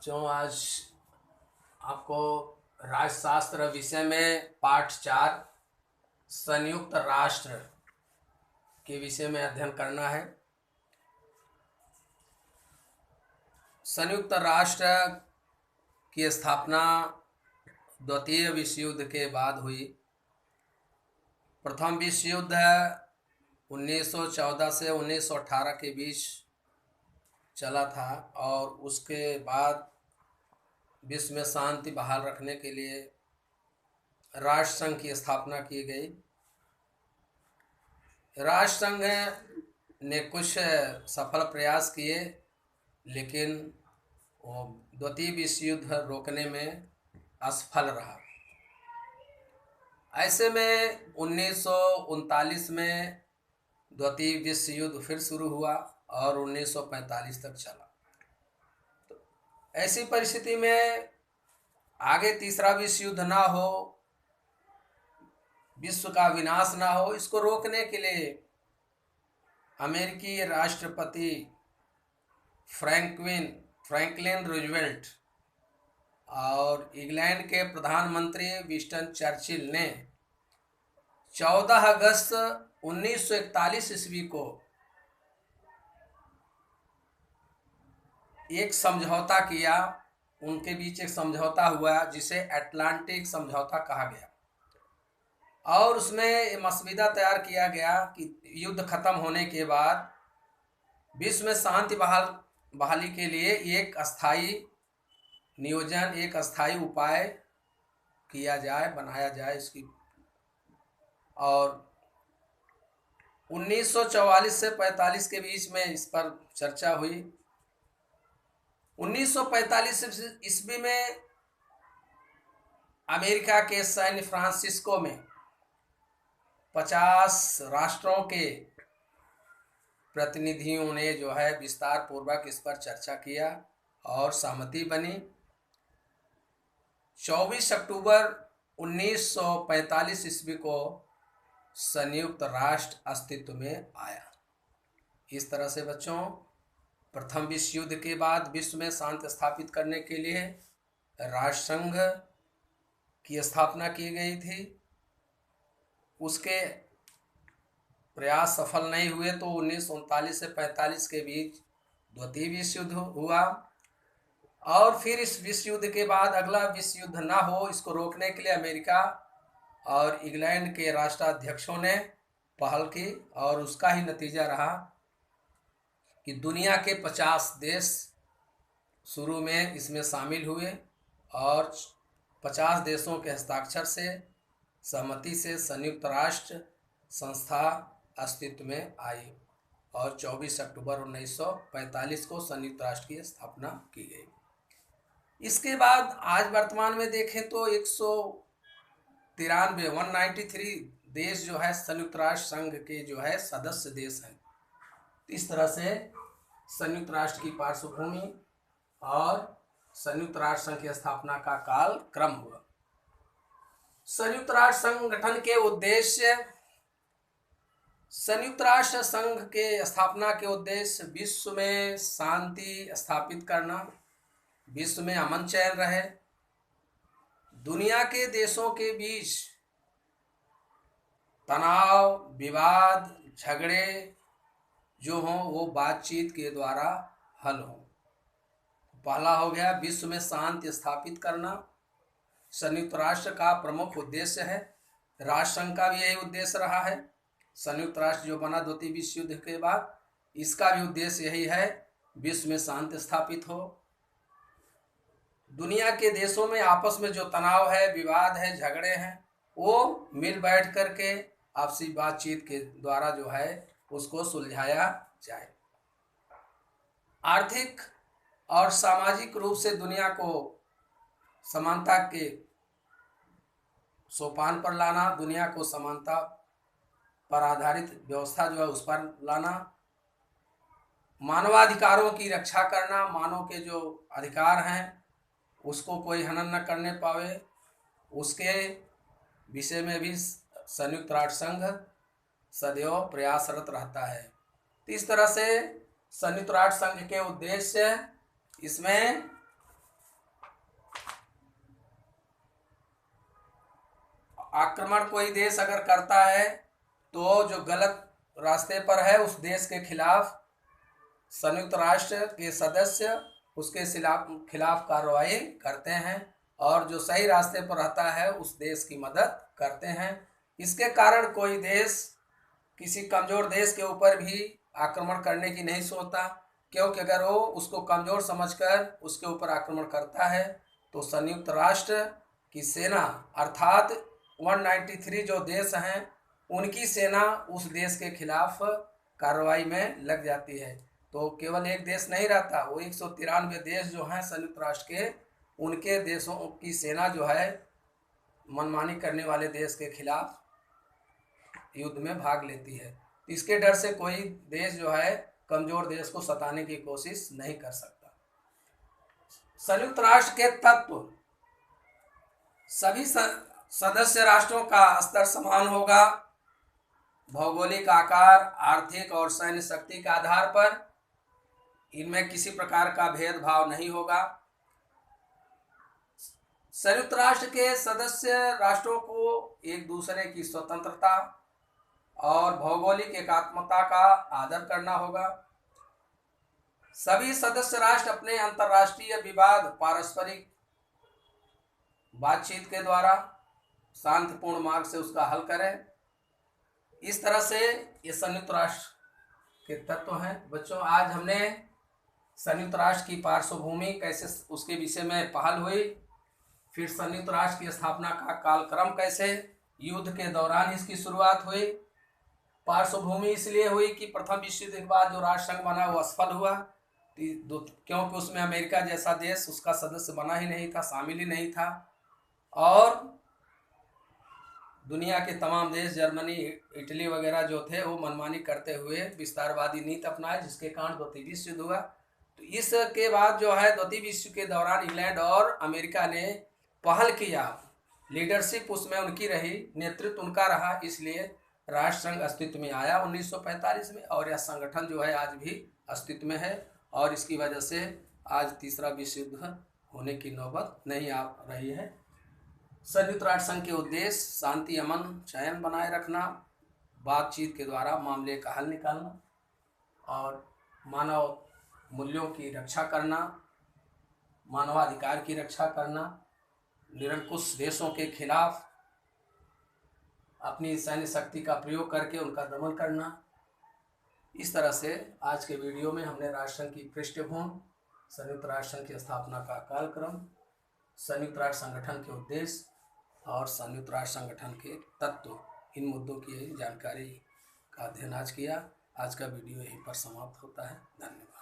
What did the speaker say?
बच्चों, आज आपको राजशास्त्र विषय में पाठ 4 संयुक्त राष्ट्र के विषय में अध्ययन करना है। संयुक्त राष्ट्र की स्थापना द्वितीय विश्व युद्ध के बाद हुई। प्रथम विश्व युद्ध 1914 से 1918 के बीच चला था और उसके बाद विश्व में शांति बहाल रखने के लिए राष्ट्र संघ की स्थापना की गई। राष्ट्र संघ ने कुछ सफल प्रयास किए, लेकिन वो द्वितीय विश्व युद्ध रोकने में असफल रहा। ऐसे में 1939 में द्वितीय विश्व युद्ध फिर शुरू हुआ और 1945 तक चला। तो ऐसी परिस्थिति में आगे तीसरा विश्व युद्ध ना हो, विश्व का विनाश ना हो, इसको रोकने के लिए अमेरिकी राष्ट्रपति फ्रैंकलिन रूजवेल्ट और इंग्लैंड के प्रधानमंत्री विंस्टन चर्चिल ने 14 अगस्त 1941 ईस्वी को एक समझौता किया। उनके बीच एक समझौता हुआ जिसे अटलांटिक समझौता कहा गया और उसमें मसविदा तैयार किया गया कि युद्ध खत्म होने के बाद विश्व में शांति बहाली के लिए एक अस्थाई नियोजन, एक अस्थाई उपाय किया जाए, बनाया जाए इसकी। और 1944 से 45 के बीच में इस पर चर्चा हुई। 1945 ईस्वी में अमेरिका के सैन फ्रांसिस्को में 50 राष्ट्रों के प्रतिनिधियों ने जो है विस्तार पूर्वक इस पर चर्चा किया और सहमति बनी। 24 अक्टूबर 1945 ईस्वी को संयुक्त राष्ट्र अस्तित्व में आया। इस तरह से बच्चों, प्रथम विश्व युद्ध के बाद विश्व में शांति स्थापित करने के लिए राष्ट्र संघ की स्थापना की गई थी। उसके प्रयास सफल नहीं हुए तो 1939 से 45 के बीच द्वितीय विश्व युद्ध हुआ और फिर इस विश्व युद्ध के बाद अगला विश्व युद्ध ना हो, इसको रोकने के लिए अमेरिका और इंग्लैंड के राष्ट्राध्यक्षों ने पहल की और उसका ही नतीजा रहा कि दुनिया के 50 देश शुरू में इसमें शामिल हुए और 50 देशों के हस्ताक्षर से, सहमति से संयुक्त राष्ट्र संस्था अस्तित्व में आई और 24 अक्टूबर 1945 को संयुक्त राष्ट्र की स्थापना की गई। इसके बाद आज वर्तमान में देखें तो 193 देश जो है संयुक्त राष्ट्र संघ के जो है सदस्य देश हैं। इस तरह से संयुक्त राष्ट्र की पार्श्वभूमि और संयुक्त राष्ट्र संघ की स्थापना का काल क्रम हुआ। संयुक्त राष्ट्र संगठन के उद्देश्य, संयुक्त राष्ट्र संघ के स्थापना के उद्देश्य विश्व में शांति स्थापित करना, विश्व में अमन चैन रहे, दुनिया के देशों के बीच तनाव, विवाद, झगड़े जो हों वो बातचीत के द्वारा हल हों। पहला हो गया विश्व में शांति स्थापित करना, संयुक्त राष्ट्र का प्रमुख उद्देश्य है। राष्ट्र संघ का भी यही उद्देश्य रहा है। संयुक्त राष्ट्र जो बना द्वितीय विश्व युद्ध के बाद, इसका भी उद्देश्य यही है, विश्व में शांति स्थापित हो। दुनिया के देशों में आपस में जो तनाव है, विवाद है, झगड़े हैं, वो मिल बैठ करके आपसी बातचीत के द्वारा जो है उसको सुलझाया जाए। आर्थिक और सामाजिक रूप से दुनिया को समानता के सोपान पर लाना, दुनिया को समानता पर आधारित व्यवस्था जो है उस पर लाना, मानवाधिकारों की रक्षा करना, मानव के जो अधिकार हैं उसको कोई हनन न करने पावे, उसके विषय में भी संयुक्त राष्ट्र संघ सदैव प्रयासरत रहता है। इस तरह से संयुक्त राष्ट्र संघ के उद्देश्य, इसमें आक्रमण कोई देश अगर करता है तो जो गलत रास्ते पर है उस देश के खिलाफ संयुक्त राष्ट्र के सदस्य उसके खिलाफ कार्रवाई करते हैं और जो सही रास्ते पर रहता है उस देश की मदद करते हैं। इसके कारण कोई देश किसी कमज़ोर देश के ऊपर भी आक्रमण करने की नहीं सोचता, क्योंकि अगर वो उसको कमज़ोर समझकर उसके ऊपर आक्रमण करता है तो संयुक्त राष्ट्र की सेना अर्थात 193 जो देश हैं उनकी सेना उस देश के खिलाफ कार्रवाई में लग जाती है। तो केवल एक देश नहीं रहता, वो 193 देश जो हैं संयुक्त राष्ट्र के, उनके देशों की सेना जो है मनमानी करने वाले देश के खिलाफ युद्ध में भाग लेती है। इसके डर से कोई देश जो है कमजोर देश को सताने की कोशिश नहीं कर सकता। संयुक्त राष्ट्र के तत्व, सभी सदस्य राष्ट्रों का स्तर समान होगा। भौगोलिक आकार, आर्थिक और सैन्य शक्ति के आधार पर इनमें किसी प्रकार का भेदभाव नहीं होगा। संयुक्त राष्ट्र के सदस्य राष्ट्रों को एक दूसरे की स्वतंत्रता और भौगोलिक एकात्मता का आदर करना होगा। सभी सदस्य राष्ट्र अपने अंतर्राष्ट्रीय विवाद पारस्परिक बातचीत के द्वारा शांतिपूर्ण मार्ग से उसका हल करें। इस तरह से ये संयुक्त राष्ट्र के तत्व हैं। बच्चों, आज हमने संयुक्त राष्ट्र की पार्श्वभूमि, कैसे उसके विषय में पहल हुई, फिर संयुक्त राष्ट्र की स्थापना का कालक्रम, कैसे युद्ध के दौरान इसकी शुरुआत हुई। पार्श्वभूमि इसलिए हुई कि प्रथम विश्व युद्ध के बाद जो राष्ट्र संघ बना वो असफल हुआ, क्योंकि उसमें अमेरिका जैसा देश उसका सदस्य बना ही नहीं था, शामिल ही नहीं था। और दुनिया के तमाम देश, जर्मनी, इटली वगैरह जो थे वो मनमानी करते हुए विस्तारवादी नीति अपनाए, जिसके कारण द्वितीय विश्व युद्ध हुआ। तो इसके बाद जो है द्वितीय विश्व के दौरान इंग्लैंड और अमेरिका ने पहल किया, लीडरशिप उसमें उनकी रही, नेतृत्व उनका रहा, इसलिए राष्ट्र संघ अस्तित्व में आया 1945 में। और यह संगठन जो है आज भी अस्तित्व में है और इसकी वजह से आज तीसरा विश्व युद्ध होने की नौबत नहीं आ रही है। संयुक्त राष्ट्र संघ के उद्देश्य शांति, अमन, चैन बनाए रखना, बातचीत के द्वारा मामले का हल निकालना और मानव मूल्यों की रक्षा करना, मानवाधिकार की रक्षा करना, निरंकुश देशों के खिलाफ अपनी सैन्य शक्ति का प्रयोग करके उनका दमन करना। इस तरह से आज के वीडियो में हमने राष्ट्र संघ की पृष्ठभूमि, संयुक्त राष्ट्र संघ की स्थापना का कालक्रम, संयुक्त राष्ट्र संगठन के उद्देश्य और संयुक्त राष्ट्र संगठन के तत्व, इन मुद्दों की जानकारी का अध्ययन आज किया। आज का वीडियो यहीं पर समाप्त होता है। धन्यवाद।